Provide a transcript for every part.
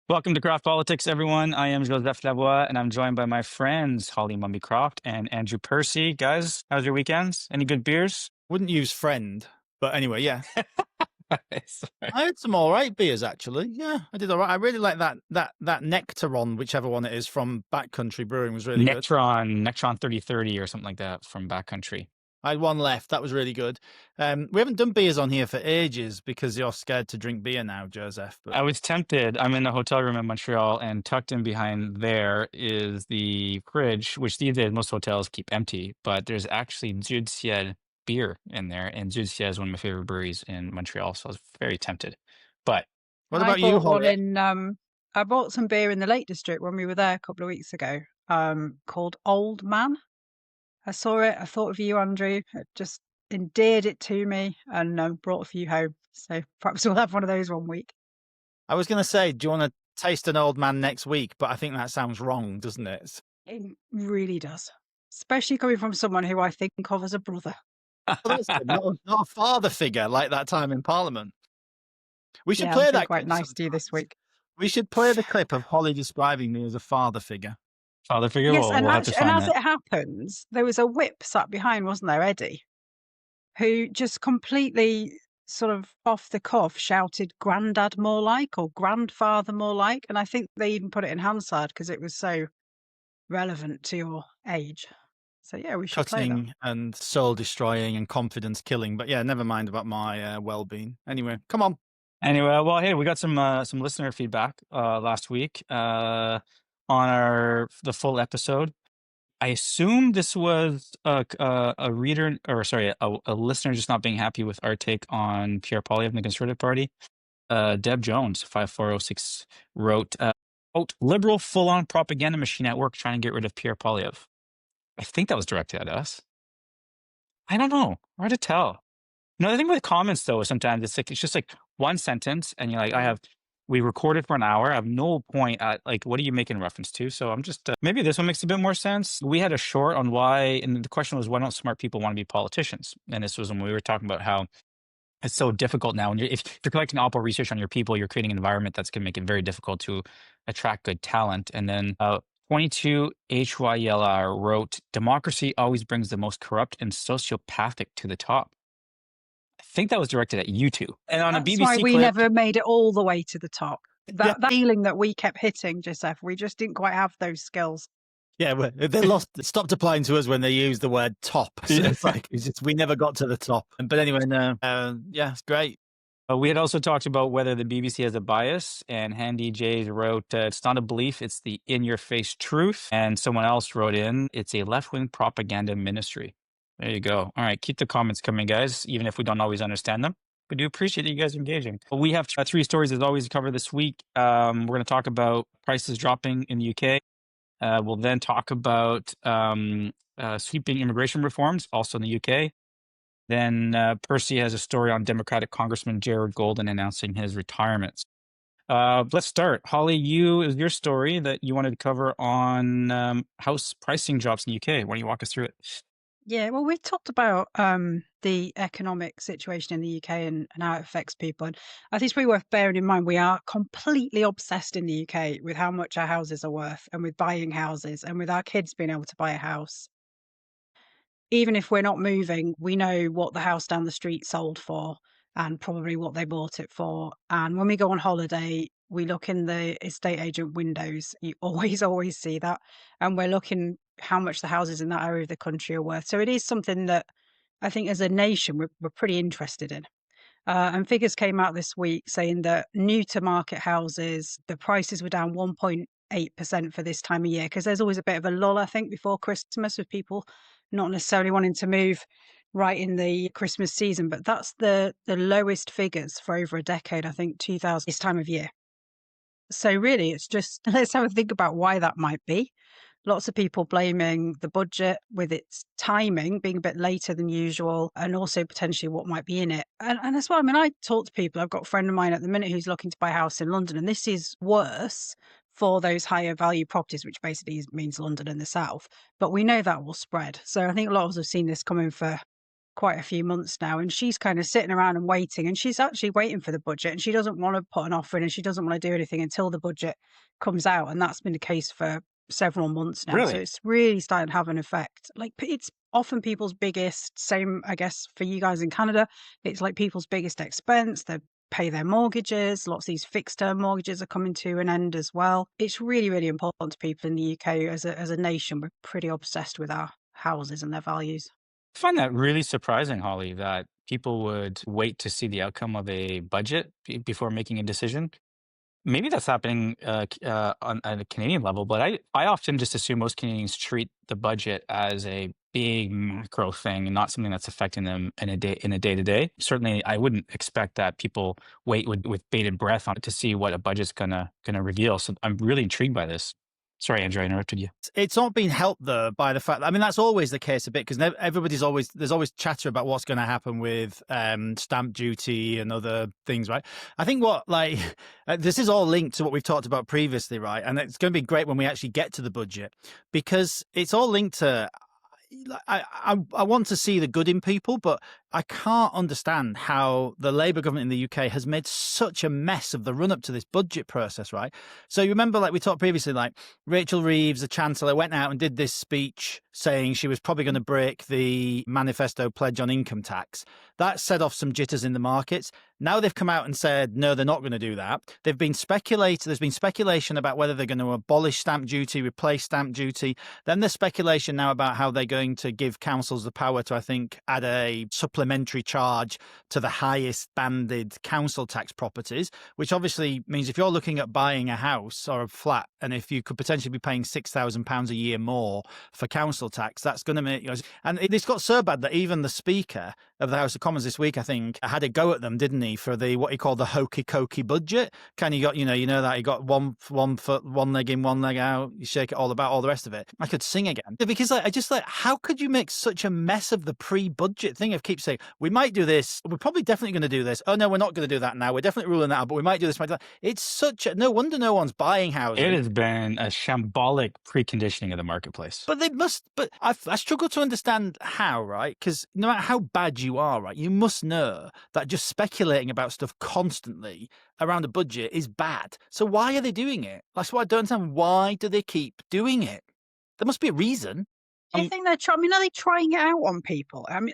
Welcome to Craft Politics, everyone. I am Joseph Lavoie, and I'm joined by my friends Holly Mumby Croft and Andrew Percy. Guys, how's your weekends? Any good beers? Wouldn't use friend, but anyway, yeah. Sorry. I had some all right beers actually. Yeah, I did all right. I really like that Nectaron, whichever one it is from Backcountry Brewing, was really good. Nectron 3030 or something like that from Backcountry. I had one left. That was really good. We haven't done beers on here for ages because you're scared to drink beer now, Joseph. But I was tempted. I'm in a hotel room in Montreal, and tucked in behind there is the fridge, which these days most hotels keep empty, but there's actually Dieu de Ciel beer in there, and Dieu de Ciel is one of my favorite breweries in Montreal, so I was very tempted. But what I about you, bought one Holly? I bought some beer in the Lake District when we were there a couple of weeks ago, called Old Man. I saw it, I thought of you, Andrew. It just endeared it to me and brought a few home. So perhaps we'll have one of those one week. I was going to say, do you want to taste an old man next week? But I think that sounds wrong, doesn't it? It really does. Especially coming from someone who I think of as a brother. Well, that's good. Not a father figure like that time in Parliament. We should Yeah, play I'm being that quite clip nice to you sometimes. this week. We should play the clip of Holly describing me as a father figure. Father figure, Yes, and we'll have to find as that. it happens, there was a whip sat behind, wasn't there, Eddie, who just completely sort of off the cuff shouted "Grandad more like" or "Grandfather more like," and I think they even put it in Hansard because it was so relevant to your age. So yeah, we should play that. Cutting and soul destroying and confidence killing. But yeah, never mind about my well-being. Anyway, come on. Anyway, well, hey, we got some listener feedback last week on the full episode. I assume this was a reader, or sorry, a listener just not being happy with our take on Pierre Poilievre and the Conservative Party. Deb Jones, 5406, wrote, quote, "Liberal full-on propaganda machine at work trying to get rid of Pierre Poilievre." I think that was directed at us. I don't know. Hard to tell. The thing with comments though is sometimes it's just like one sentence, and you're like, we recorded for an hour. I have no point at like, what are you making reference to? So I'm just maybe this one makes a bit more sense. We had a short on why, and the question was, why don't smart people want to be politicians? And this was when we were talking about how it's so difficult now. And if you're collecting Oppo research on your people, you're creating an environment that's going to make it very difficult to attract good talent. And then 22 HYLR wrote, "Democracy always brings the most corrupt and sociopathic to the top." I think that was directed at you two. And on That's a BBC why we clip, never made it all the way to the top. That feeling that we kept hitting, Joseph, we just didn't quite have those skills. Yeah, well, they stopped applying to us when they used the word top. So it's like we never got to the top. But anyway, no, yeah, it's great. we had also talked about whether the BBC has a bias, and Handy Jays wrote, "It's not a belief, it's the in-your-face truth." And someone else wrote in, "It's a left-wing propaganda ministry." There you go. All right, keep the comments coming, guys, even if we don't always understand them. We do appreciate you guys engaging. We have three stories as always to cover this week. We're going to talk about prices dropping in the UK. We'll then talk about sweeping immigration reforms, also in the UK. Then Percy has a story on Democratic Congressman Jared Golden announcing his retirement. Let's start. Holly, is your story that you wanted to cover on house pricing drops in the UK. Why don't you walk us through it? Yeah, well, we talked about the economic situation in the UK and how it affects people. And I think it's pretty worth bearing in mind we are completely obsessed in the UK with how much our houses are worth and with buying houses and with our kids being able to buy a house. Even if we're not moving, we know what the house down the street sold for and probably what they bought it for. And when we go on holiday, we look in the estate agent windows. You always see that. And we're looking how much the houses in that area of the country are worth. So it is something that I think as a nation, we're pretty interested in. And figures came out this week saying that new to market houses, the prices were down 1.8% for this time of year, because there's always a bit of a lull, I think, before Christmas with people not necessarily wanting to move right in the Christmas season. But that's the lowest figures for over a decade, I think, 2000, this time of year. So really, it's just, let's have a think about why that might be. Lots of people blaming the budget with its timing being a bit later than usual, and also potentially what might be in it. And as well, I mean, I talk to people. I've got a friend of mine at the minute who's looking to buy a house in London, and this is worse for those higher value properties, which basically means London and the south. But we know that will spread. So I think a lot of us have seen this coming for quite a few months now, and she's kind of sitting around and waiting, and she's actually waiting for the budget, and she doesn't want to put an offer in, and she doesn't want to do anything until the budget comes out, and that's been the case for several months now. So Really? it's really starting to have an effect. Like, it's often people's biggest, same, I guess, for you guys in Canada, it's like people's biggest expense. They pay their mortgages. Lots of these fixed term mortgages are coming to an end as well. It's really, really important to people in the UK. As a nation, we're pretty obsessed with our houses and their values. I find that really surprising, Holly, that people would wait to see the outcome of a budget before making a decision. Maybe that's happening on at a Canadian level, but I often just assume most Canadians treat the budget as a big macro thing and not something that's affecting them in a day to day. Certainly, I wouldn't expect that people wait with bated breath on it to see what a budget's gonna reveal. So I'm really intrigued by this. Sorry, Andrew, I interrupted you. It's not been helped though by the fact that, I mean, that's always the case a bit, because there's always chatter about what's going to happen with stamp duty and other things, right? I think this is all linked to what we've talked about previously, right? And it's going to be great when we actually get to the budget, because it's all linked to. I want to see the good in people, but I can't understand how the Labour government in the UK has made such a mess of the run up to this budget process, right? So you remember, like we talked previously, like Rachel Reeves, the Chancellor, went out and did this speech saying she was probably going to break the manifesto pledge on income tax. That set off some jitters in the markets. Now they've come out and said, no, they're not going to do that. There's been speculation about whether they're going to abolish stamp duty, replace stamp duty. Then there's speculation now about how they're going to give councils the power to, I think, add a supplementary charge to the highest banded council tax properties, which obviously means if you're looking at buying a house or a flat, and if you could potentially be paying £6,000 a year more for council tax, that's going to make you. And it's got so bad that even the Speaker of the House of Commons this week, I think, had a go at them, didn't he, for what he called the hokey cokey budget? Kind of got, that he got one foot, one leg in, one leg out, you shake it all about, all the rest of it. I could sing again. Because how could you make such a mess of the pre-budget thing of keep saying, we might do this, we're probably definitely going to do this. Oh no, we're not going to do that now. We're definitely ruling that out, but we might do this, might do that. It's no wonder no one's buying houses. It has been a shambolic preconditioning of the marketplace. But I struggle to understand how, right? Because no matter how bad you are, right, you must know that just speculating about stuff constantly around a budget is bad. So why are they doing it? That's what I don't understand. Why do they keep doing it? There must be a reason. Do you think they're are they trying it out on people? I mean,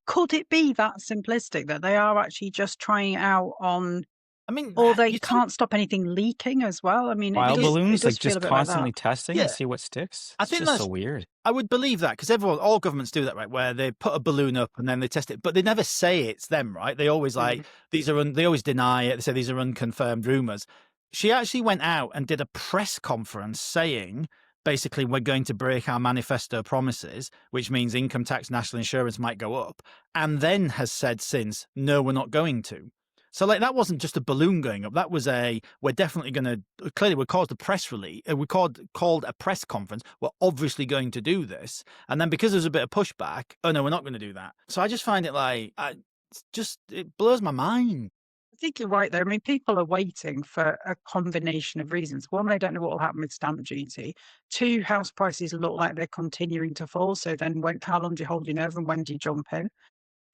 could it be that simplistic that they are actually just trying it out on? I mean, or they can't stop anything leaking as well. I mean, wild balloons, like just constantly testing and see what sticks. I think that's so weird. I would believe that, because all governments do that, right? Where they put a balloon up and then they test it, but they never say it's them, right? They always they always deny it. They say these are unconfirmed rumours. She actually went out and did a press conference saying, basically, we're going to break our manifesto promises, which means income tax, national insurance might go up, and then has said since, no, we're not going to. So that wasn't just a balloon going up. That was we're definitely going to, clearly we called a press release, we called a press conference. We're obviously going to do this. And then because there's a bit of pushback, oh no, we're not going to do that. So I just find it it blows my mind. I think you're right there. I mean, people are waiting for a combination of reasons. One, they don't know what will happen with stamp duty. Two, house prices look like they're continuing to fall. So then how long do you hold your nerve and when do you jump in?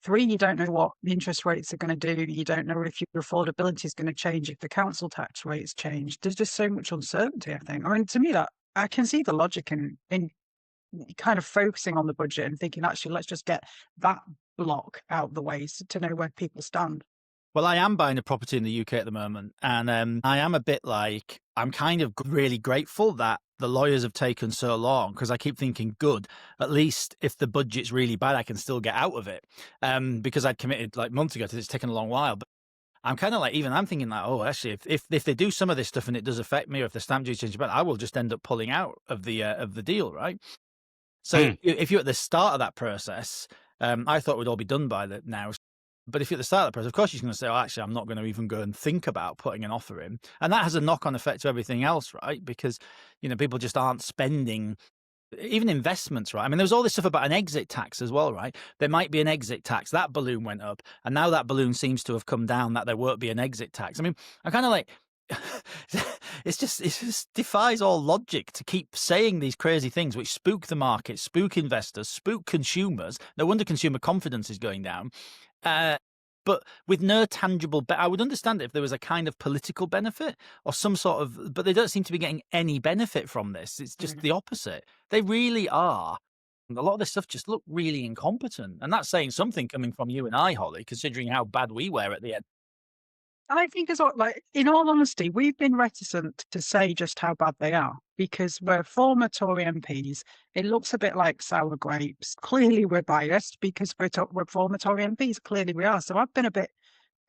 Three, you don't know what the interest rates are going to do. You don't know if your affordability is going to change, if the council tax rates change. There's just so much uncertainty, I think. I mean, to me, that I can see the logic in kind of focusing on the budget and thinking, actually, let's just get that block out of the way to know where people stand. Well, I am buying a property in the UK at the moment, and I am a bit I'm kind of really grateful that the lawyers have taken so long, because I keep thinking, good, at least if the budget's really bad, I can still get out of it. Because I'd committed months ago to this, taken a long while. But I'm kind of I'm thinking oh, actually, if they do some of this stuff and it does affect me, or if the stamp duty changes, I will just end up pulling out of the deal, right? So if you're at the start of that process, I thought we'd all be done by now. But if you're at the start of the process, of course, you're going to say, oh, actually, I'm not going to even go and think about putting an offer in. And that has a knock-on effect to everything else, right? Because, people just aren't spending, even investments, right? I mean, there was all this stuff about an exit tax as well, right? There might be an exit tax. That balloon went up. And now that balloon seems to have come down, that there won't be an exit tax. I mean, I'm kind of it just defies all logic to keep saying these crazy things which spook the market, spook investors, spook consumers. No wonder consumer confidence is going down. But with no tangible I would understand it if there was a kind of political benefit or some sort of, but they don't seem to be getting any benefit from this. It's just the opposite. They really are. A lot of this stuff just look really incompetent. And that's saying something coming from you and I, Holly, considering how bad we were at the end. I think as well, like, in all honesty, we've been reticent to say just how bad they are because we're former Tory MPs. It looks a bit like sour grapes. Clearly, we're biased because we're former Tory MPs. Clearly, we are. So I've been a bit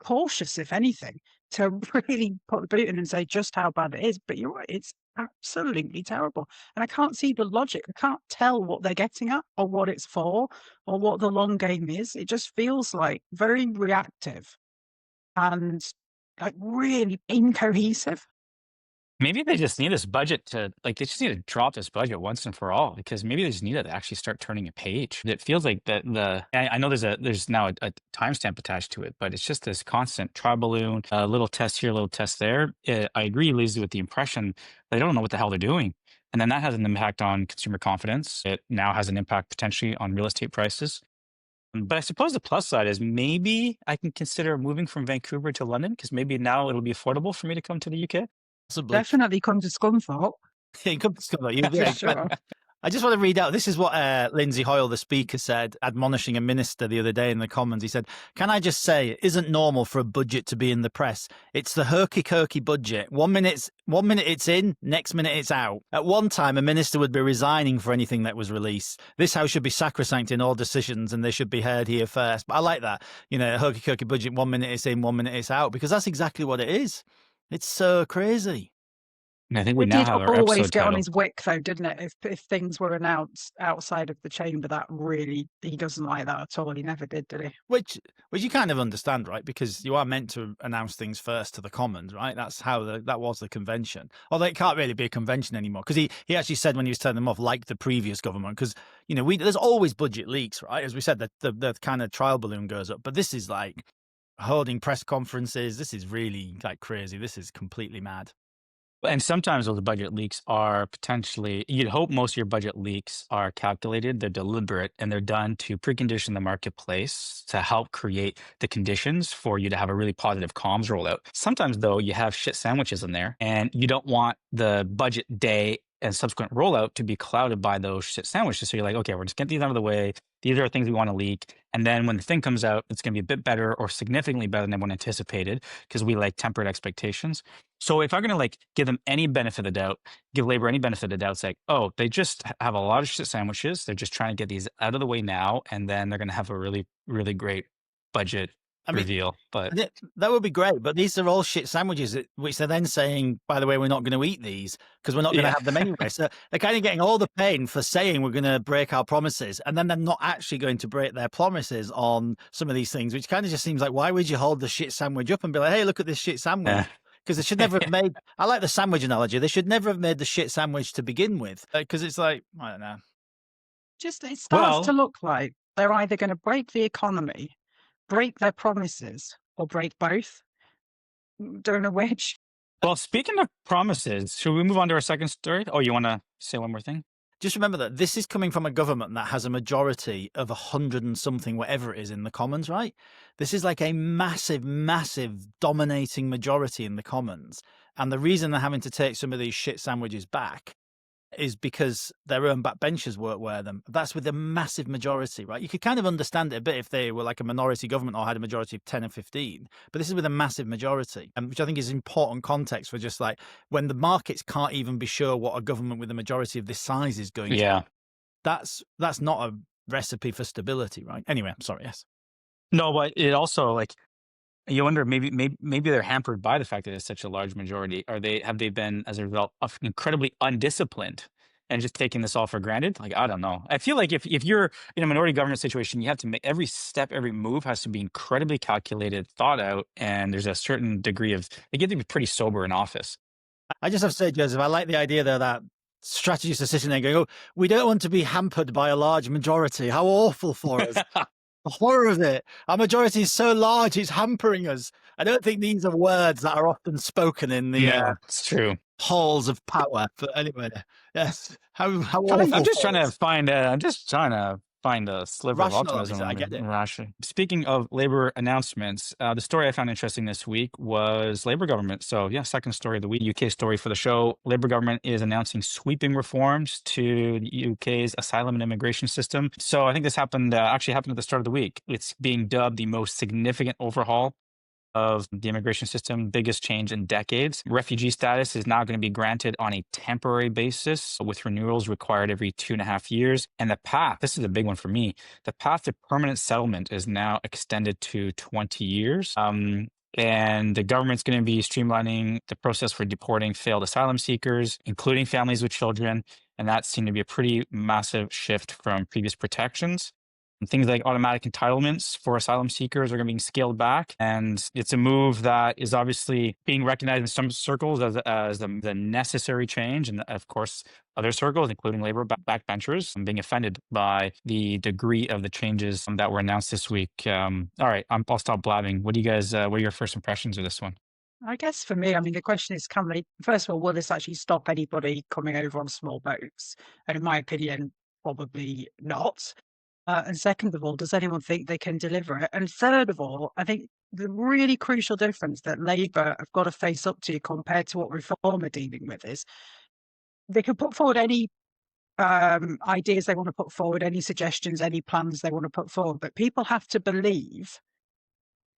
cautious, if anything, to really put the boot in and say just how bad it is. But you're right, it's absolutely terrible. And I can't see the logic. I can't tell what they're getting at or what it's for or what the long game is. It just feels like very reactive and like really incohesive. Maybe they just need this budget to, like, they just need to drop this budget once and for all, because maybe they just need to actually start turning a page. It feels like that I know there's now a timestamp attached to it, but it's just this constant trial balloon, a little test here, a little test there. I agree, Lizzie, with the impression they don't know what the hell they're doing. And then that has an impact on consumer confidence. It now has an impact potentially on real estate prices. But I suppose the plus side is maybe I can consider moving from Vancouver to London because maybe now it'll be affordable for me to come to the UK. Possibly. Definitely come to Scunthorpe. It could be something like you. For sure. I just want to read out. This is what Lindsay Hoyle, the speaker, said, admonishing a minister the other day in the Commons. He said, "Can I just say, it isn't normal for a budget to be in the press. It's the herky-kerky budget. One minute it's in, next minute it's out. At one time, a minister would be resigning for anything that was released. This house should be sacrosanct in all decisions, and they should be heard here first." But I like that. You know, herky-kerky budget, 1 minute it's in, 1 minute it's out, because that's exactly what it is. It's so crazy. And I think we It now did have our always episode get on title. his wick, though, didn't it? If things were announced outside of the chamber, that really, he doesn't like that at all. He never did he? Which you kind of understand, right? Because you are meant to announce things first to the Commons, right? That's how that was the convention. Although it can't really be a convention anymore, because he actually said when he was telling them off, like the previous government, because you know there's always budget leaks, right? As we said, the kind of trial balloon goes up, but this is like holding press conferences. This is really like crazy. This is completely mad. And sometimes those budget leaks are potentially, you'd hope most of your budget leaks are calculated, they're deliberate, and they're done to precondition the marketplace to help create the conditions for you to have a really positive comms rollout. Sometimes, though, you have shit sandwiches in there, and you don't want the budget day and subsequent rollout to be clouded by those shit sandwiches. So you're like, okay, we're just getting these out of the way. These are things we want to leak. And then when the thing comes out, it's going to be a bit better or significantly better than everyone anticipated because we like tempered expectations. So if I'm going to like give them any benefit of the doubt, give Labor any benefit of the doubt, it's like, oh, they just have a lot of shit sandwiches. They're just trying to get these out of the way now. And then they're going to have a really, really great budget reveal. But that would be great. But these are all shit sandwiches, which they're then saying, by the way, we're not going to eat these because we're not going to have them anyway. So they're kind of getting all the pain for saying we're going to break our promises. And then they're not actually going to break their promises on some of these things, which kind of just seems like, why would you hold the shit sandwich up and be like, hey, look at this shit sandwich? Because they should never have made, I like the sandwich analogy. They should never have made the shit sandwich to begin with. Because it's like, I don't know. Just, it starts to look like they're either going to break the economy, break their promises, or break both. Don't know which. Well, speaking of promises, should we move on to our second story? Oh, you want to say one more thing? Just remember that this is coming from a government that has a majority of 100 and something, whatever it is, in the Commons, right? This is like a massive, massive dominating majority in the Commons. And the reason they're having to take some of these shit sandwiches back is because their own backbenchers won't wear them. That's with a massive majority, right? You could kind of understand it a bit if they were like a minority government or had a majority of 10 or 15, but this is with a massive majority, which I think is important context for just like when the markets can't even be sure what a government with a majority of this size is going to. That's not a recipe for stability, right? Anyway, I'm sorry, yes. No, but it also like, you wonder maybe they're hampered by the fact that it's such a large majority. Have they been as a result of incredibly undisciplined and just taking this all for granted? Like, I don't know. I feel like if you're in a minority government situation, you have to make every step, every move has to be incredibly calculated, thought out, and there's a certain degree of you get to be pretty sober in office. I just have to say, Joseph, I like the idea though that strategists are sitting there going, "Oh, we don't want to be hampered by a large majority. How awful for us." The horror of it. Our majority is so large, it's hampering us. I don't think these are words that are often spoken in the it's true. halls of power. But anyway, yes, how I'm awful just trying to falls. find I'm just trying to find a sliver of Rationalize it. optimism I get in it. Russia. Speaking of labor announcements, the story I found interesting this week was Labor government. So yeah, second story of the week, UK story for the show. Labor government is announcing sweeping reforms to the UK's asylum and immigration system. So I think this happened actually happened at the start of the week. It's being dubbed the most significant overhaul of the immigration system, biggest change in decades. Refugee status is now going to be granted on a temporary basis with renewals required every 2.5 years. And the path, this is a big one for me, the path to permanent settlement is now extended to 20 years. And the government's going to be streamlining the process for deporting failed asylum seekers, including families with children. And that seemed to be a pretty massive shift from previous protections. And things like automatic entitlements for asylum seekers are going to be scaled back. And it's a move that is obviously being recognized in some circles as the necessary change. And of course, other circles, including labor backbenchers, being offended by the degree of the changes that were announced this week. All right, I'll stop blabbing. What do you guys, what are your first impressions of this one? I guess for me, I mean, the question is, first of all, will this actually stop anybody coming over on small boats? And in my opinion, probably not. And second of all, does anyone think they can deliver it? And third of all, I think the really crucial difference that Labour have got to face up to compared to what Reform are dealing with is they can put forward any ideas they want to put forward, any suggestions, any plans they want to put forward, but people have to believe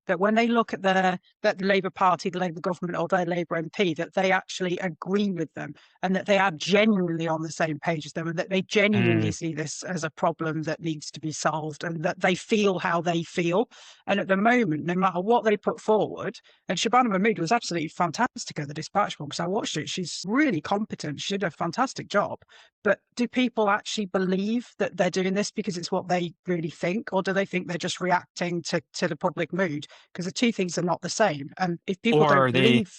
that when they look at the Labour Party, the Labour government, or their Labour MP, that they actually agree with them and that they are genuinely on the same page as them and that they genuinely see this as a problem that needs to be solved and that they feel how they feel. And at the moment, no matter what they put forward, and Shabana Mahmood was absolutely fantastic at the Dispatch one because I watched it. She's really competent. She did a fantastic job. But do people actually believe that they're doing this because it's what they really think, or do they think they're just reacting to the public mood? Because the two things are not the same. And if people Or don't are they, believe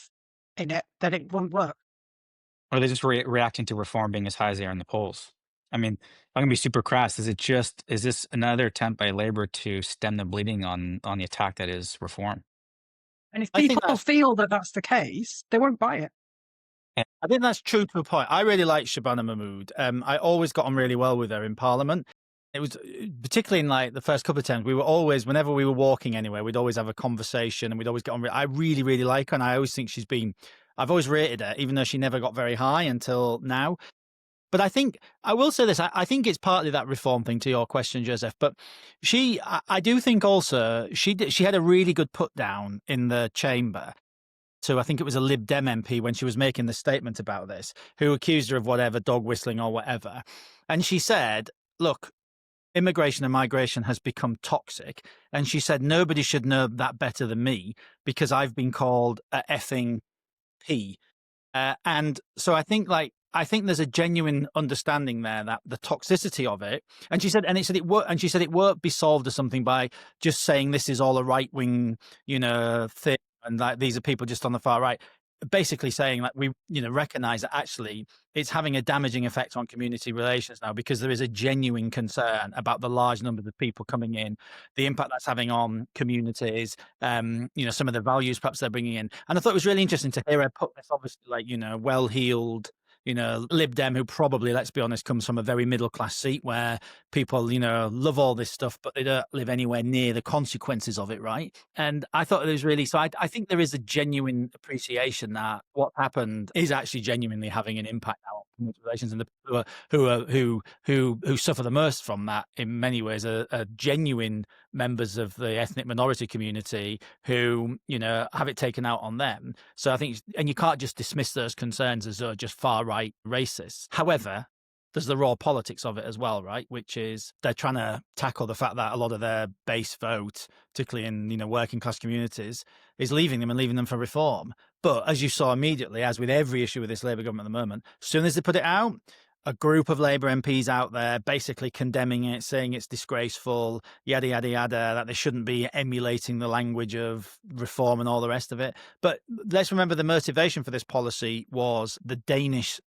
in it, then it won't work. or are they just reacting to reform being as high as they are in the polls? I mean, I'm gonna be super crass. Is this another attempt by Labor to stem the bleeding on the attack that is reform? And if I think people that's feel that that's the case, they won't buy it. I think that's true to a point. I really like Shabana Mahmood. I always got on really well with her in Parliament. It was particularly in like the first couple of times, we were always, whenever we were walking anywhere, we'd always have a conversation and we'd always get on. I really, really like her. And I always think I've always rated her, even though she never got very high until now. But I think, I will say this, I think it's partly that reform thing to your question, Joseph. But I do think also, she had a really good put down in the chamber. So I think it was a Lib Dem MP when she was making the statement about this, who accused her of whatever, dog whistling or whatever. And she said, look, immigration and migration has become toxic. And she said, nobody should know that better than me because I've been called a effing P. And so I think there's a genuine understanding there that the toxicity of it. And she said, it won't be solved or something by just saying this is all a right wing, thing. And like these are people just on the far right, basically saying that we, recognize that actually it's having a damaging effect on community relations now because there is a genuine concern about the large numbers of people coming in, the impact that's having on communities, some of the values perhaps they're bringing in. And I thought it was really interesting to hear her put this obviously well-heeled, Lib Dem who probably, let's be honest, comes from a very middle class seat where people, love all this stuff, but they don't live anywhere near the consequences of it, right? And I thought it was really, so I think there is a genuine appreciation that what happened is actually genuinely having an impact now on community relations, and the people who suffer the most from that in many ways are genuine members of the ethnic minority community who, have it taken out on them. So I think, and you can't just dismiss those concerns as just far right racists. However, there's the raw politics of it as well, right? Which is they're trying to tackle the fact that a lot of their base vote, particularly in working class communities, is leaving them for reform. But as you saw immediately, as with every issue with this Labour government at the moment, as soon as they put it out, a group of Labour MPs out there basically condemning it, saying it's disgraceful, yada, yada, yada, that they shouldn't be emulating the language of reform and all the rest of it. But let's remember the motivation for this policy was the Danish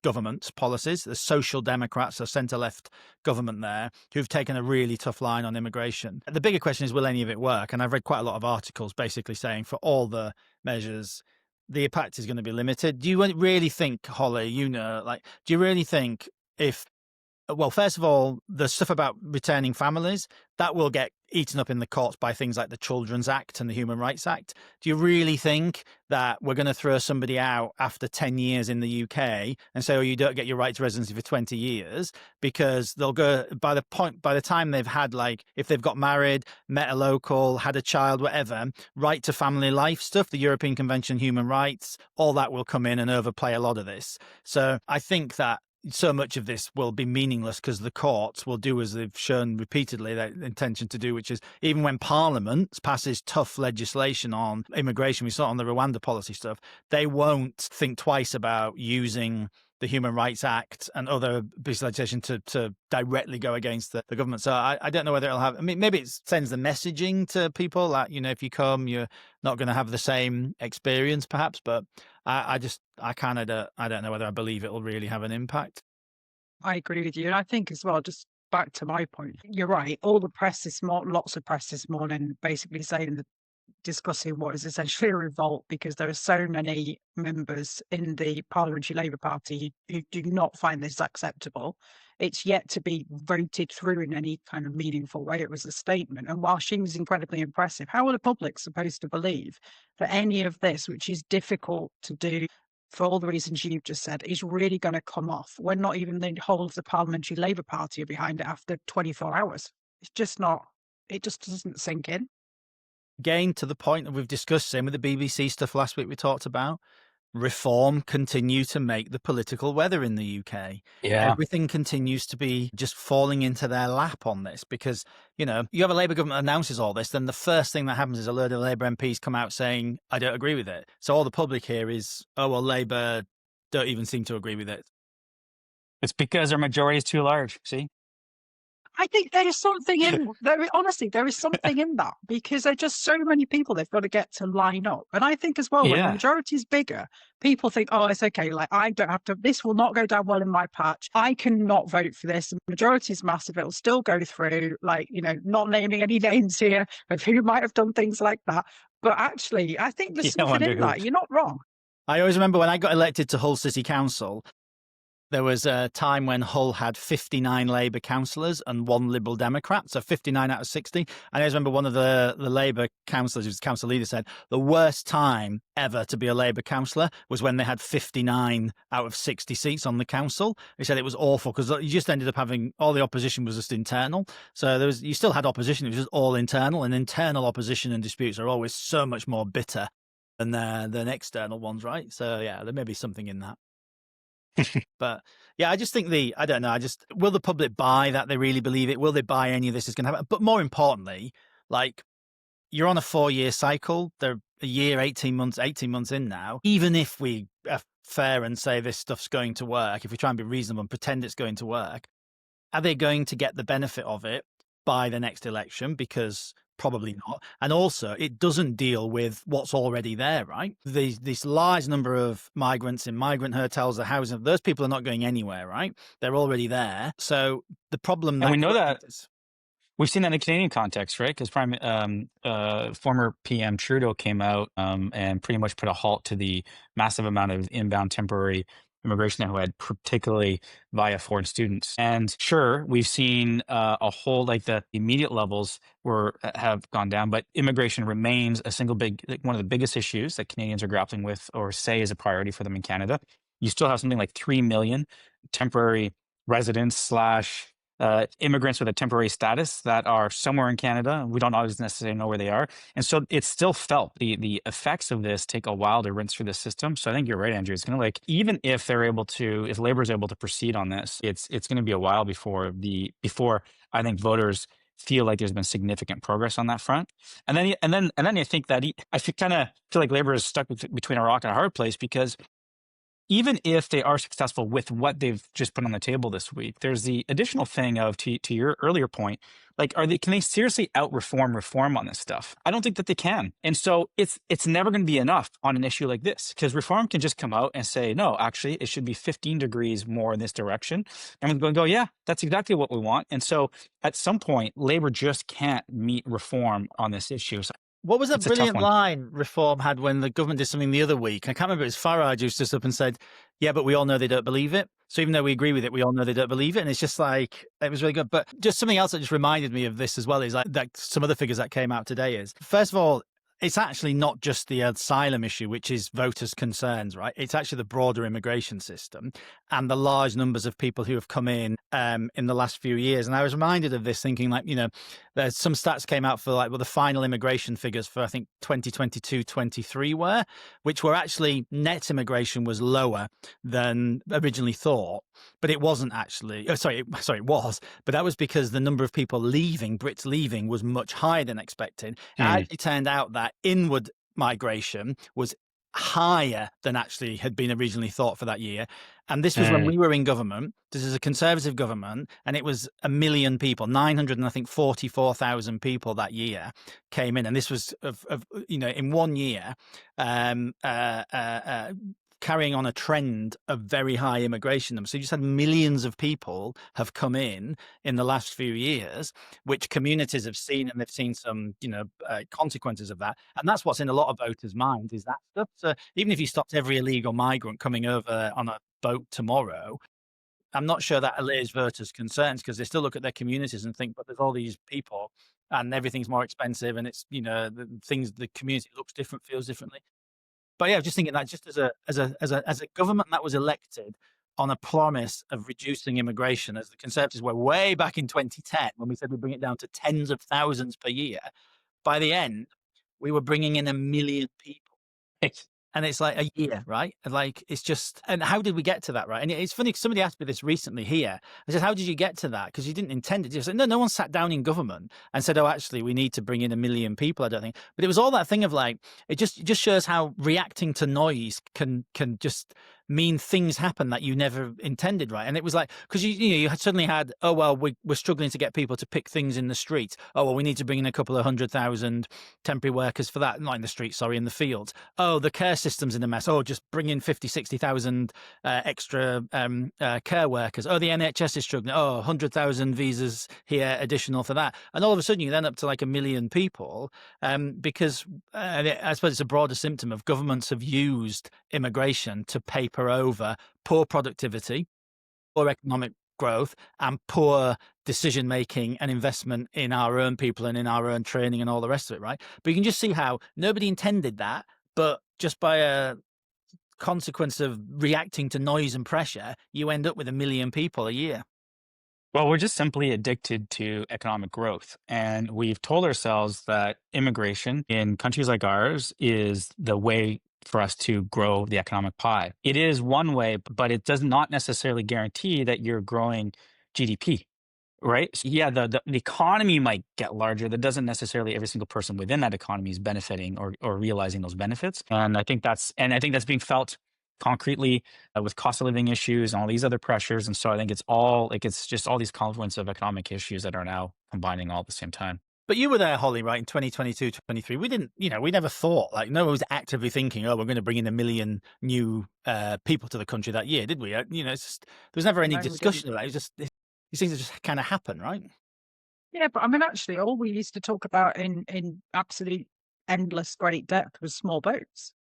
government's policies, the Social Democrats, the centre-left government there, who've taken a really tough line on immigration. The bigger question is, will any of it work? And I've read quite a lot of articles basically saying for all the measures, the impact is going to be limited. Do you really think, Holly, do you really think if, well, first of all, the stuff about returning families, that will get eaten up in the courts by things like the Children's Act and the Human Rights Act. Do you really think that we're going to throw somebody out after 10 years in the UK and say, oh, you don't get your right to residency for 20 years? Because they'll go, by the time they've had, like, if they've got married, met a local, had a child, whatever, right to family life stuff, the European Convention on Human Rights, all that will come in and overplay a lot of this. So I think that so much of this will be meaningless because the courts will do as they've shown repeatedly their intention to do, which is even when Parliament passes tough legislation on immigration, we saw on the Rwanda policy stuff, they won't think twice about using the Human Rights Act and other pieces of legislation to directly go against the government. So I don't know whether it'll have, I mean, maybe it sends the messaging to people that, if you come, you're not going to have the same experience perhaps, but I don't know whether I believe it will really have an impact. I agree with you. And I think as well, just back to my point, you're right. All the press this morning, lots of press this morning, basically saying that discussing what is essentially a revolt because there are so many members in the Parliamentary Labour Party who do not find this acceptable. It's yet to be voted through in any kind of meaningful way. It was a statement. And while she was incredibly impressive, how are the public supposed to believe that any of this, which is difficult to do for all the reasons you've just said, is really going to come off when not even the whole of the Parliamentary Labour Party are behind it after 24 hours? It's just not, it just doesn't sink in. Again, to the point that we've discussed, same with the BBC stuff last week we talked about, Reform continue to make the political weather in the UK. Yeah. Everything continues to be just falling into their lap on this because, you have a Labour government that announces all this, then the first thing that happens is a load of Labour MPs come out saying, I don't agree with it. So all the public here is, oh, well, Labour don't even seem to agree with it. It's because our majority is too large, see? I think there is something in there. Honestly, there is something in that because there are just so many people they've got to get to line up. And I think as well, when the Yeah. majority is bigger, people think, oh, it's okay. Like, I don't have to, this will not go down well in my patch. I cannot vote for this. The majority is massive. It'll still go through, like, not naming any names here of who might have done things like that. But actually, I think there's something in that. You're not wrong. I always remember when I got elected to Hull City Council, there was a time when Hull had 59 Labour councillors and 1 Liberal Democrat, so 59 out of 60. And I always remember one of the Labour councillors, who was the council leader, said the worst time ever to be a Labour councillor was when they had 59 out of 60 seats on the council. He said it was awful because you just ended up having all the opposition was just internal. So you still had opposition, it was just all internal, and internal opposition and disputes are always so much more bitter than external ones, right? So yeah, there may be something in that. But yeah, I just think I don't know. Will the public buy that? They really believe it? Will they buy any of this is going to happen? But more importantly, like, you're on a 4-year cycle. They're a year, 18 months in now. Even if we are fair and say this stuff's going to work, if we try and be reasonable and pretend it's going to work, are they going to get the benefit of it by the next election? Because probably not. And also, it doesn't deal with what's already there, right? This large number of migrants in migrant hotels, the housing, those people are not going anywhere, right? They're already there. So the problem... And we know that... We've seen that in the Canadian context, right? Because former PM Trudeau came out and pretty much put a halt to the massive amount of inbound temporary immigration that we had, particularly via foreign students. And sure, we've seen a whole, like, the immediate levels have gone down, but immigration remains one of the biggest issues that Canadians are grappling with or say is a priority for them in Canada. You still have something like 3 million temporary residents / immigrants with a temporary status that are somewhere in Canada. We don't always necessarily know where they are. And so it's still felt. The effects of this take a while to rinse through the system. So I think you're right, Andrew. It's going to, even if if Labour is able to proceed on this, it's going to be a while before I think voters feel like there's been significant progress on that front. And then I think that I kind of feel like Labour is stuck between a rock and a hard place, because even if they are successful with what they've just put on the table this week, there's the additional thing of, to your earlier point, like, can they seriously reform on this stuff? I don't think that they can. And so it's never going to be enough on an issue like this, because Reform can just come out and say, no, actually, it should be 15 degrees more in this direction. And we're going to go, yeah, that's exactly what we want. And so at some point, Labour just can't meet Reform on this issue. So What was that It's a tough brilliant one. line Reform had when the government did something the other week? I can't remember. It was Farage who stood up and said, "Yeah, but we all know they don't believe it. So even though we agree with it, we all know they don't believe it." And it's just like it was really good. But just something else that just reminded me of this as well is like that some other figures that came out today is first of all, it's actually not just the asylum issue, which is voters' concerns, right? It's actually the broader immigration system and the large numbers of people who have come in the last few years. And I was reminded of this thinking like, there's some stats came out for like, well, the final immigration figures for, I think, 2022, 23 which were actually net immigration was lower than originally thought, but it wasn't actually, it was, but that was because the number of people leaving, Brits leaving, was much higher than expected. It Mm. actually turned out that inward migration was higher than actually had been originally thought for that year. And this was when we were in government. This is a Conservative government, and it was 1 million people, 944,000 people that year came in. And this was, in 1 year, carrying on a trend of very high immigration numbers. So you just had millions of people have come in the last few years, which communities have seen, and they've seen some, consequences of that. And that's what's in a lot of voters' minds is that stuff. So even if you stopped every illegal migrant coming over on a boat tomorrow, I'm not sure that allays voters' concerns because they still look at their communities and think, but there's all these people and everything's more expensive and it's, the community looks different, feels differently. But yeah, just thinking that just as a government that was elected on a promise of reducing immigration, as the Conservatives were way back in 2010 when we said we'd bring it down to tens of thousands per year, by the end we were bringing in 1 million people. And it's like a year, right? And like, it's just, and how did we get to that, right? And it's funny, somebody asked me this recently here. I said, how did you get to that? Because you didn't intend it. You said, no one sat down in government and said, oh, actually, we need to bring in 1 million people, I don't think. But it was all that thing of like, it just shows how reacting to noise can just mean things happen that you never intended, right? And it was like, because you suddenly had, oh, well, we're struggling to get people to pick things in the street. Oh, well, we need to bring in a couple of 100,000 temporary workers for that, not in the street, sorry, in the fields. Oh, the care system's in a mess. Oh, just bring in 50, 60,000 extra care workers. Oh, the NHS is struggling. Oh, 100,000 visas here additional for that. And all of a sudden you then up to like 1 million people because I suppose it's a broader symptom of governments have used immigration to paper over poor productivity, poor economic growth, and poor decision making and investment in our own people and in our own training and all the rest of it, right? But you can just see how nobody intended that, but just by a consequence of reacting to noise and pressure, you end up with 1 million people a year. Well, we're just simply addicted to economic growth. And we've told ourselves that immigration in countries like ours is the way for us to grow the economic pie. It is one way, but it does not necessarily guarantee that you're growing GDP. Right? So, yeah, the economy might get larger. That doesn't necessarily every single person within that economy is benefiting or realizing those benefits. And I think that's being felt concretely with cost of living issues and all these other pressures. And so I think it's just all these confluence of economic issues that are now combining all at the same time. But you were there, Holly, right? In 2022, 23. We didn't, we never thought, like, no one was actively thinking, oh, we're going to bring in 1 million new people to the country that year, did we? It's just, there was never any discussion of that. It was just, these things just kind of happen, right? Yeah, but I mean, actually, all we used to talk about in absolute endless great depth was small boats.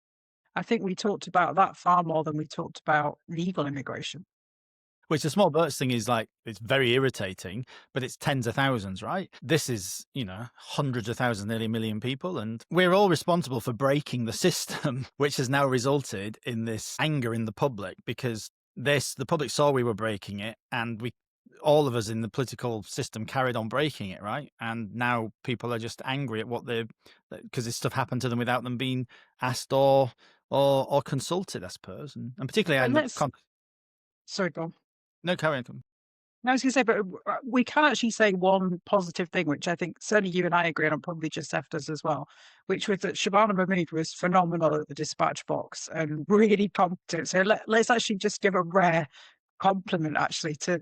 I think we talked about that far more than we talked about legal immigration. Which the small boats thing is like, it's very irritating, but it's tens of thousands, right? This is, hundreds of thousands, nearly 1 million people. And we're all responsible for breaking the system, which has now resulted in this anger in the public because the public saw we were breaking it and all of us in the political system carried on breaking it, right? And now people are just angry at because this stuff happened to them without them being asked or consulted, I suppose. And particularly, sorry, go on. No, carry on. I was going to say, but we can actually say one positive thing, which I think certainly you and I agree on, and probably just Efta's as well, which was that Shabana Mahmood was phenomenal at the dispatch box and really competent. So let's actually just give a rare compliment, actually, to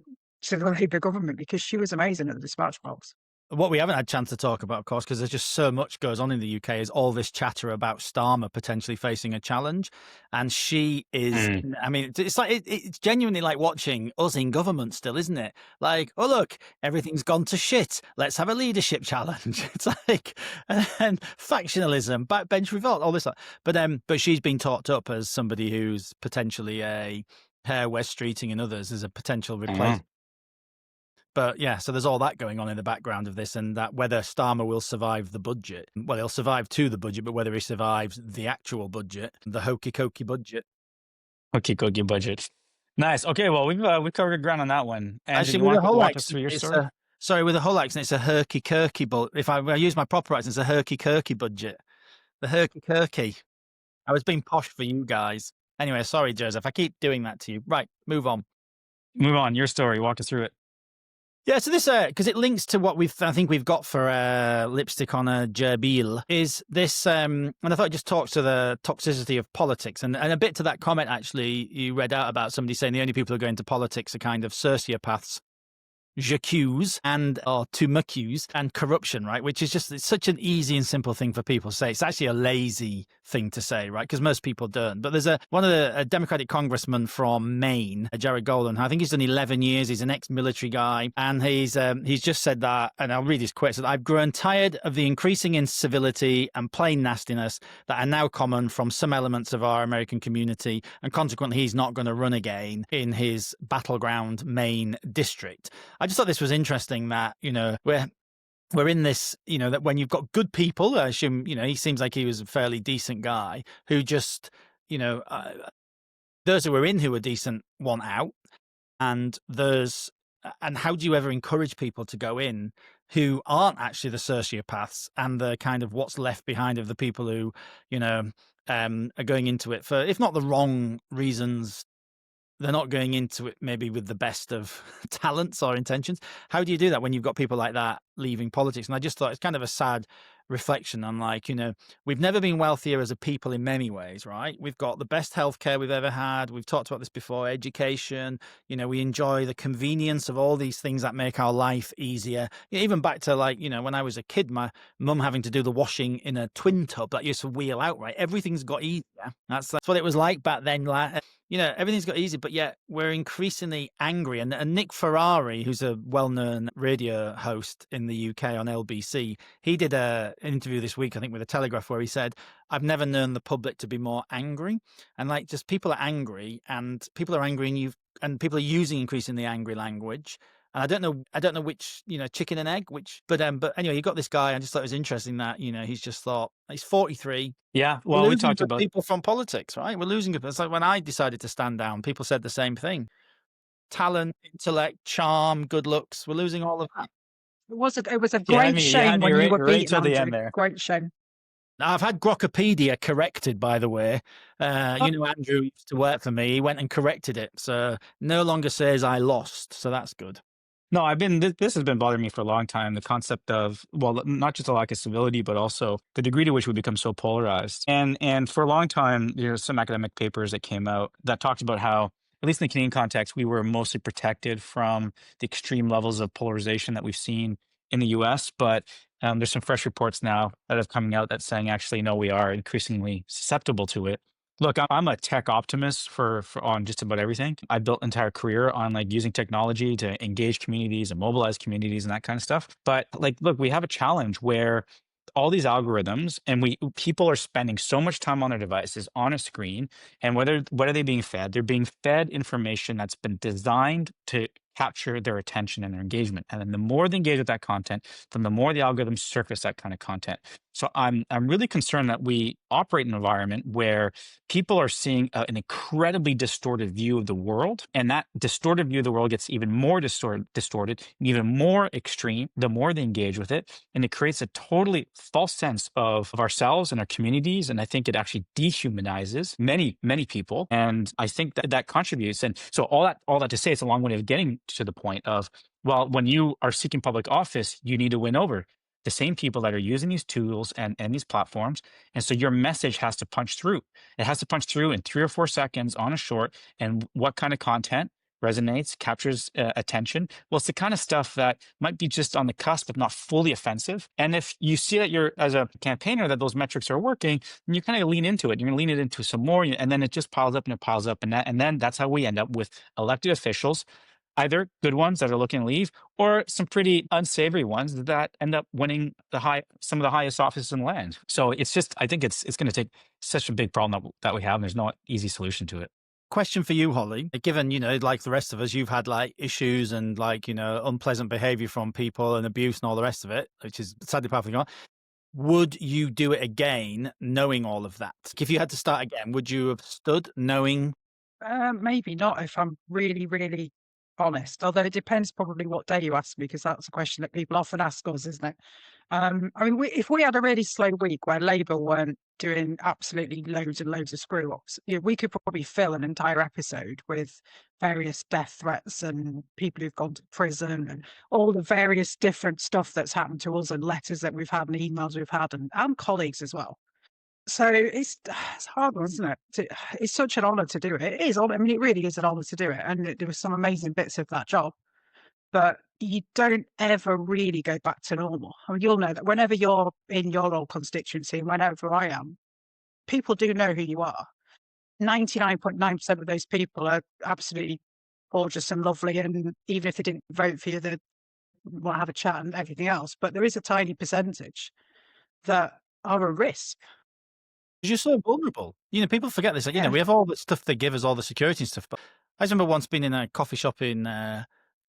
the Labour government because she was amazing at the dispatch box. what we haven't had a chance to talk about, of course, because there's just so much goes on in the UK, is all this chatter about Starmer potentially facing a challenge. And she is, I mean, it's like, it's genuinely like watching us in government still, isn't it? Like, oh, look, everything's gone to shit. Let's have a leadership challenge. It's like, and factionalism, backbench revolt, all this. But she's been talked up as somebody who's potentially a Hare West Streeting and others as a potential replacement. But yeah, so there's all that going on in the background of this, and that whether Starmer will survive the budget. Well, he'll survive to the budget, but whether he survives the actual budget, the hokey cokey budget. Hokey cokey budget. Nice. Okay, well, we've covered ground on that one. And Actually, you with want a to whole walk us through your story? Sorry, with a whole accent, it's a herky kirky, but if I use my proper accent, it's a herky kirky budget. The herky kirky. I was being posh for you guys. Anyway, sorry, Joseph. I keep doing that to you. Right, move on. Move on. Your story. Walk us through it. Yeah, so this because it links to what I think we've got for lipstick on a Gerbil is this, and I thought it just talks to the toxicity of politics, and a bit to that comment actually you read out about somebody saying the only people who are going to politics are kind of sociopaths, j'accuse or to m'accuse, and corruption, right? Which is just, it's such an easy and simple thing for people to say. It's actually a lazy thing to say, right? Because most people don't. But there's a Democratic congressman from Maine, Jared Golden. I think he's done 11 years. He's an ex-military guy, and he's just said that, and I'll read his quote. So, I've grown tired of the increasing incivility and plain nastiness that are now common from some elements of our American community, and consequently, he's not going to run again in his battleground Maine district. I just thought this was interesting that, you know, we're in this, you know, that when you've got good people, I assume, you know, he seems like he was a fairly decent guy who just, you know, those who are in who are decent want out. And how do you ever encourage people to go in who aren't actually the sociopaths and the kind of what's left behind of the people who, you know, are going into it for, if not the wrong reasons, they're not going into it maybe with the best of talents or intentions. How do you do that when you've got people like that leaving politics? And I just thought it's kind of a sad reflection on, like, you know, we've never been wealthier as a people in many ways, right? We've got the best healthcare we've ever had. We've talked about this before, education. You know, we enjoy the convenience of all these things that make our life easier. Even back to, like, you know, when I was a kid, my mum having to do the washing in a twin tub that used to wheel out, right? Everything's got easier. That's what it was like back then. Like, you know, everything's got easy, but yet we're increasingly angry. And Nick Ferrari, who's a well-known radio host in the UK on LBC, he did an interview this week, I think, with the Telegraph, where he said, I've never known the public to be more angry. And, like, just people are angry, and people are angry, and people are using increasingly angry language. And I don't know which, you know, chicken and egg, but anyway, you got this guy. I just thought it was interesting that, you know, he's just thought, he's 43. Yeah, well, we talked about people from politics, right? We're losing people. It's like when I decided to stand down, people said the same thing. Talent, intellect, charm, good looks. We're losing all of that. It was a great shame when you were beaten to the end there. Great shame. Now, I've had Grokkopedia corrected, by the way. You know, Andrew used to work for me. He went and corrected it. So no longer says I lost. So that's good. No, this has been bothering me for a long time. The concept of, well, not just a lack of civility, but also the degree to which we become so polarized. And for a long time, there's some academic papers that came out that talked about how, at least in the Canadian context, we were mostly protected from the extreme levels of polarization that we've seen in the US. But there's some fresh reports now that have coming out that's saying, actually, no, we are increasingly susceptible to it. Look, I'm a tech optimist for on just about everything. I built an entire career on, like, using technology to engage communities and mobilize communities and that kind of stuff. But, like, look, we have a challenge where all these algorithms, and people are spending so much time on their devices on a screen, and what are they being fed? They're being fed information that's been designed to capture their attention and their engagement. And then the more they engage with that content, then the more the algorithms surface that kind of content. So I'm really concerned that we operate in an environment where people are seeing an incredibly distorted view of the world, and that distorted view of the world gets even more distorted, even more extreme, the more they engage with it, and it creates a totally false sense of ourselves and our communities, and I think it actually dehumanizes many, many people, and I think that contributes. And so all that to say, it's a long way of getting to the point of, well, when you are seeking public office, you need to win over the same people that are using these tools and these platforms. And so your message has to punch through. It has to punch through in 3 or 4 seconds on a short. And what kind of content? resonates, captures attention. Well, it's the kind of stuff that might be just on the cusp of not fully offensive. And if you see that you're, as a campaigner, that those metrics are working, then you kind of lean into it. You're going to lean it into some more, and then it just piles up and it piles up. And then that's how we end up with elected officials, either good ones that are looking to leave, or some pretty unsavory ones that end up winning some of the highest offices in the land. So it's just, I think it's going to take such a big problem that we have, and there's no easy solution to it. Question for you, Holly. Given, like the rest of us, you've had like issues and like, unpleasant behavior from people and abuse and all the rest of it, which is sadly perfectly gone. Would you do it again, knowing all of that? If you had to start again, would you have stood knowing? Maybe not, if I'm really, really honest. Although it depends probably what day you ask me, because that's a question that people often ask us, isn't it? I mean, if we had a really slow week where Labour weren't doing absolutely loads and loads of screw ups, we could probably fill an entire episode with various death threats and people who've gone to prison and all the various different stuff that's happened to us and letters that we've had and emails we've had and colleagues as well. So it's hard, isn't it? It's such an honour to do it. It is. I mean, it really is an honour to do it, and there were some amazing bits of that job. But you don't ever really go back to normal. I mean, you'll know that whenever you're in your old constituency, and whenever I am, people do know who you are. 99.9% of those people are absolutely gorgeous and lovely, and even if they didn't vote for you, they will have a chat and everything else. But there is a tiny percentage that are a risk. Because you're so vulnerable. People forget this. Like, we have all the stuff they give us, all the security and stuff. But I remember once being in a coffee shop in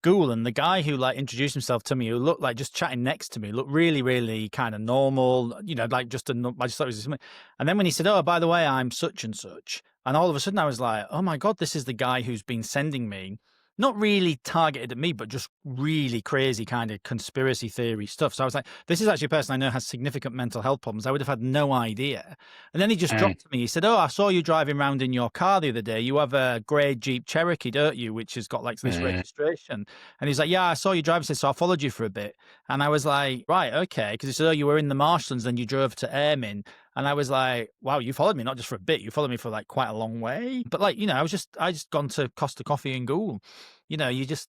Goole, and the guy who like introduced himself to me, who looked like just chatting next to me, looked really, really kind of normal. Like I just thought it was something. And then when he said, "Oh, by the way, I'm such and such," and all of a sudden I was like, "Oh my God, this is the guy who's been sending me." Not really targeted at me, but just really crazy kind of conspiracy theory stuff. So I was like, this is actually a person I know has significant mental health problems. I would have had no idea. And then he just dropped to me. He said, "Oh, I saw you driving around in your car the other day. You have a grey Jeep Cherokee, don't you? Which has got like this registration." And he's like, "Yeah, I saw you driving, so I followed you for a bit." And I was like, "Right, okay." Because he said, "Oh, you were in the marshlands, then you drove to Airmin." And I was like, "Wow, you followed me not just for a bit, you followed me for like quite a long way." But like, I just gone to Costa Coffee in Goole. You just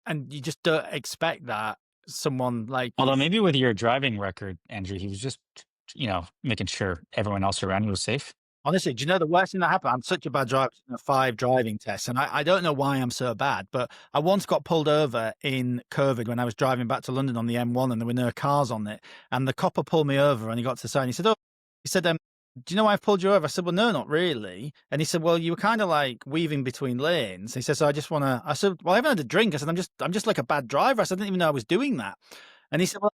don't expect that someone like. Although maybe with your driving record, Andrew, he was just, making sure everyone else around you was safe. Honestly, do you know the worst thing that happened? I'm such a bad driver, 5 driving tests, and I don't know why I'm so bad, but I once got pulled over in COVID when I was driving back to London on the M1 and there were no cars on it. And the copper pulled me over and he got to the side and he said, "Do you know why I've pulled you over?" I said, "Well, no, not really." And he said, "Well, you were kind of like weaving between lanes." He said, "So I just want to," I said, "Well, I haven't had a drink." I said, I'm just like a bad driver." I said, "I didn't even know I was doing that." And he said, "Well,"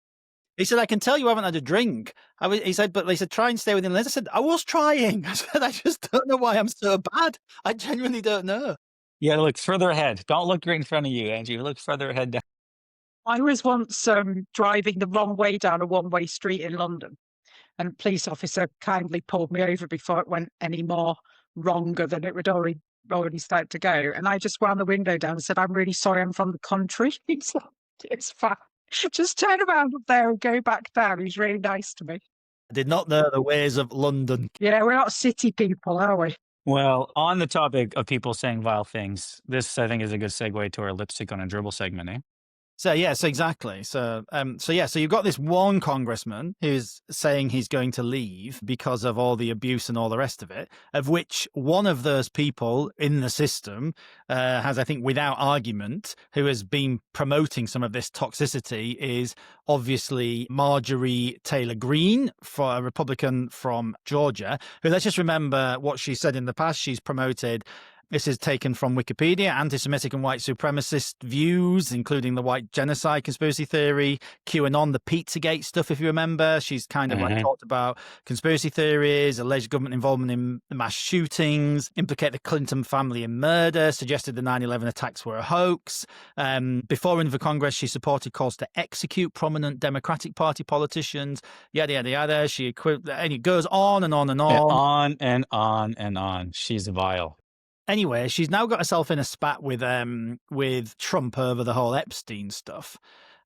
he said, "I can tell you haven't had a drink." He said, "But," he said, "try and stay within lanes." I said, "I was trying." I said, "I just don't know why I'm so bad. I genuinely don't know." You got to look further ahead. Don't look right in front of you, Andrew. Look further ahead down. I was once driving the wrong way down a one-way street in London, and a police officer kindly pulled me over before it went any more wronger than it would already started to go. And I just wound the window down and said, "I'm really sorry, I'm from the country." He's like, "It's fine. Just turn around up there and go back down." He's really nice to me. I did not know the ways of London. Yeah, we're not city people, are we? Well, on the topic of people saying vile things, this I think is a good segue to our lipstick on a Gerbil segment, eh? So yes, exactly. So you've got this one congressman who's saying he's going to leave because of all the abuse and all the rest of it, of which one of those people in the system has, I think, without argument, who has been promoting some of this toxicity is obviously Marjorie Taylor Greene, for a Republican from Georgia, who, let's just remember what she said in the past. She's promoted, this is taken from Wikipedia, anti-Semitic and white supremacist views, including the white genocide conspiracy theory, QAnon, the Pizzagate stuff, if you remember. She's kind of like talked about conspiracy theories, alleged government involvement in mass shootings, implicate the Clinton family in murder, suggested the 9/11 attacks were a hoax. Before running for Congress, she supported calls to execute prominent Democratic Party politicians, yada, yada, yada. And it goes on and on and on. On and on and on. She's vile. Anyway, she's now got herself in a spat with Trump over the whole Epstein stuff.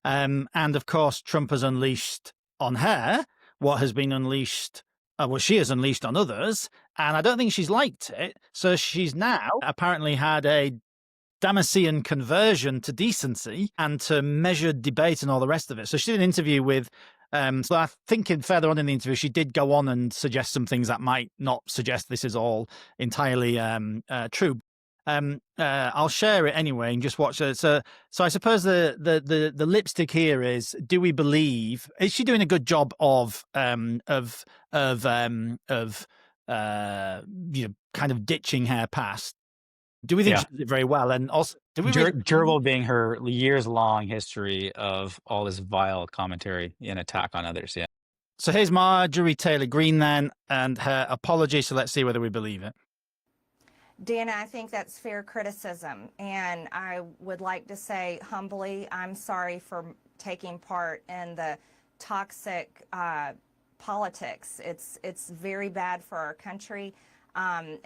And of course, Trump has unleashed on her what has been unleashed, she has unleashed on others. And I don't think she's liked it. So she's now apparently had a Damascene conversion to decency and to measured debate and all the rest of it. So she did an interview with, so I think further on in the interview, she did go on and suggest some things that might not suggest this is all entirely true. I'll share it anyway and just watch it. So I suppose the lipstick here is: do we believe? Is she doing a good job of kind of ditching her past? Do we think she did it very well? And also, do we Gerbil being her years-long history of all this vile commentary and attack on others? Yeah. So here's Marjorie Taylor Greene then, and her apology. So let's see whether we believe it. Dana, I think that's fair criticism, and I would like to say humbly, I'm sorry for taking part in the toxic politics. It's very bad for our country, and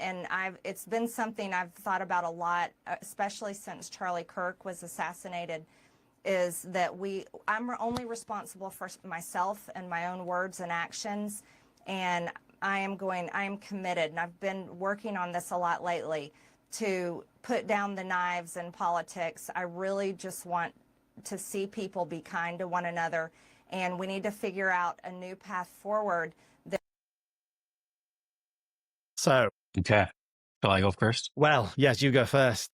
it's been something I've thought about a lot, especially since Charlie Kirk was assassinated. Is that I'm only responsible for myself and my own words and actions, and I am committed, and I've been working on this a lot lately, to put down the knives in politics. I really just want to see people be kind to one another, and we need to figure out a new path forward. So, okay. Shall I go first? Well, yes, you go first.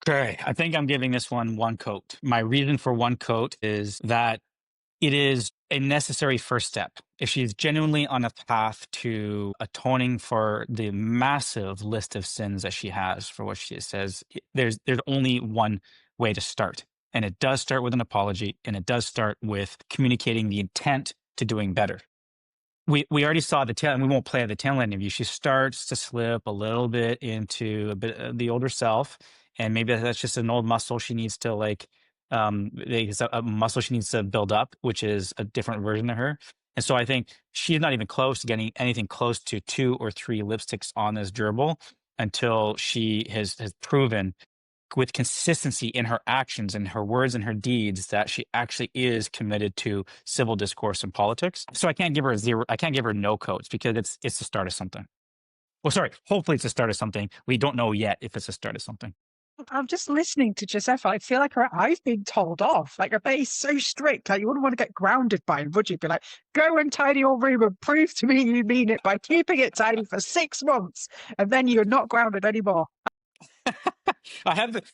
Okay. I think I'm giving this one coat. My reason for one coat is that it is a necessary first step. If she's genuinely on a path to atoning for the massive list of sins that she has for what she says, there's only one way to start. And it does start with an apology, and it does start with communicating the intent to doing better. We already saw the tail, and we won't play at the tail end of you. She starts to slip a little bit into a bit of the older self, and maybe that's just an old muscle she needs to there's a muscle she needs to build up, which is a different version of her. And so I think she's not even close to getting anything close to 2 or 3 lipsticks on this gerbil until she has proven with consistency in her actions and her words and her deeds that she actually is committed to civil discourse and politics. So I can't give her a 0. I can't give her no coats because it's the start of something. Well, sorry, hopefully it's the start of something. We don't know yet if it's the start of something. I'm just listening to Giuseppe. I feel like I've been told off. Like, I bet he's so strict. Like, you wouldn't want to get grounded by him, would you? Be like, go and tidy your room and prove to me you mean it by keeping it tidy for 6 months, and then you're not grounded anymore.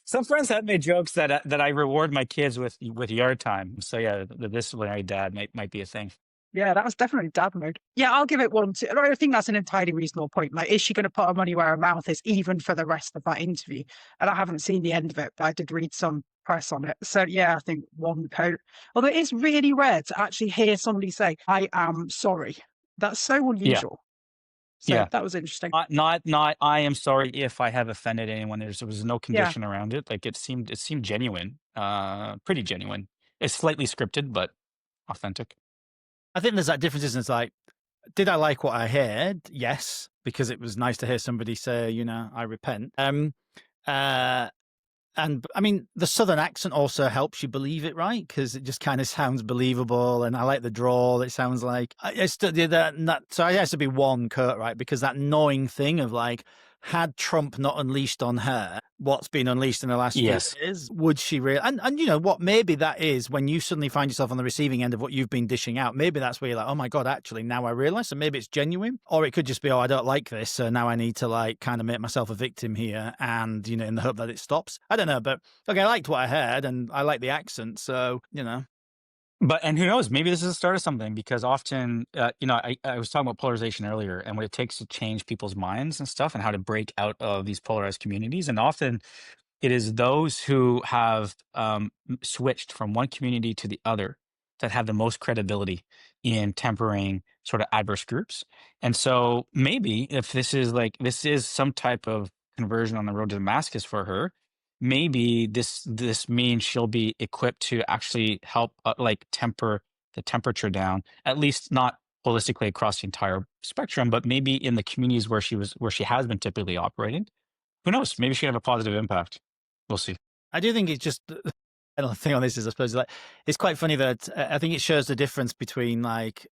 Some friends have made jokes that I reward my kids with yard time. So yeah, the disciplinary dad might be a thing. Yeah, that was definitely dad mode. Yeah, I'll give it 1, 2. I think that's an entirely reasonable point. Like, is she going to put her money where her mouth is, even for the rest of that interview? And I haven't seen the end of it, but I did read some press on it. So yeah, I think 1 coat. Although it's really rare to actually hear somebody say, "I am sorry." That's so unusual. So Yeah. that was interesting. Not I am sorry if I have offended anyone. There was no condition around it. Like it seemed genuine, pretty genuine. It's slightly scripted, but authentic. I think there's that difference, isn't it? It's like, did I like what I heard? Yes, because it was nice to hear somebody say, I repent. And I mean, the Southern accent also helps you believe it, right? Because it just kind of sounds believable, and I like the drawl. It sounds like I studied that. So it has to be 1 coat, right? Because that gnawing thing of like, had Trump not unleashed on her what's been unleashed in the last few years, would she really? And you know what? Maybe that is when you suddenly find yourself on the receiving end of what you've been dishing out. Maybe that's where you're like, oh my God, actually, now I realize. So maybe it's genuine. Or it could just be, oh, I don't like this. So now I need to like kind of make myself a victim here and, in the hope that it stops. I don't know. But okay, I liked what I heard and I like the accent. So, And who knows? Maybe this is the start of something because often, I was talking about polarization earlier and what it takes to change people's minds and stuff and how to break out of these polarized communities. And often it is those who have switched from one community to the other that have the most credibility in tempering sort of adverse groups. And so maybe if this is some type of conversion on the road to Damascus for her, maybe this means she'll be equipped to actually help temper the temperature down, at least not holistically across the entire spectrum, but maybe in the communities where she has been typically operating. Who knows? Maybe she can have a positive impact. We'll see. I do think it's just another thing on this is, I suppose, like, it's quite funny that I think it shows the difference between like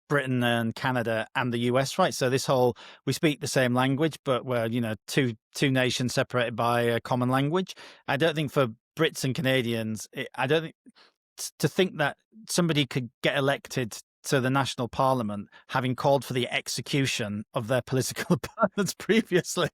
Britain and Canada and the US, right? So this whole, we speak the same language, but we're, two nations separated by a common language. I don't think for Brits and Canadians, I don't think to think that somebody could get elected to the national parliament having called for the execution of their political opponents previously.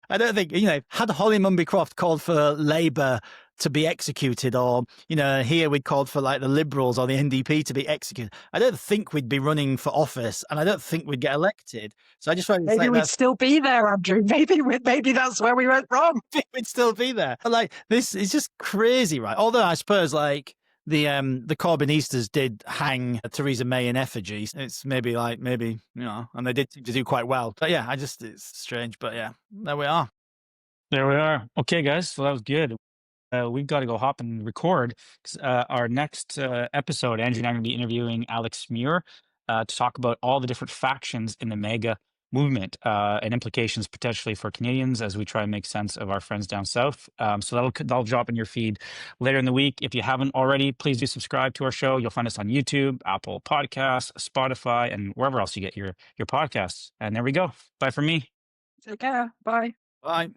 I don't think, had Holly Mumby-Croft called for Labour to be executed, or, here we'd called for like the Liberals or the NDP to be executed, I don't think we'd be running for office, and I don't think we'd get elected. So I just want to maybe say we'd still be there, Andrew. Maybe that's where we went wrong. We'd still be there. But like, this is just crazy, right? Although I suppose like the Corbynistas did hang Theresa May in effigy. It's maybe, and they did seem to do quite well. But yeah, it's strange. But yeah, there we are. There we are. Okay, guys. So that was good. We've got to go hop and record. 'Cause, our next episode, Andrew and I are going to be interviewing Alex Muir to talk about all the different factions in the MAGA movement and implications potentially for Canadians as we try and make sense of our friends down south. So that'll drop in your feed later in the week. If you haven't already, please do subscribe to our show. You'll find us on YouTube, Apple Podcasts, Spotify, and wherever else you get your podcasts. And there we go. Bye for me. Take care. Bye. Bye.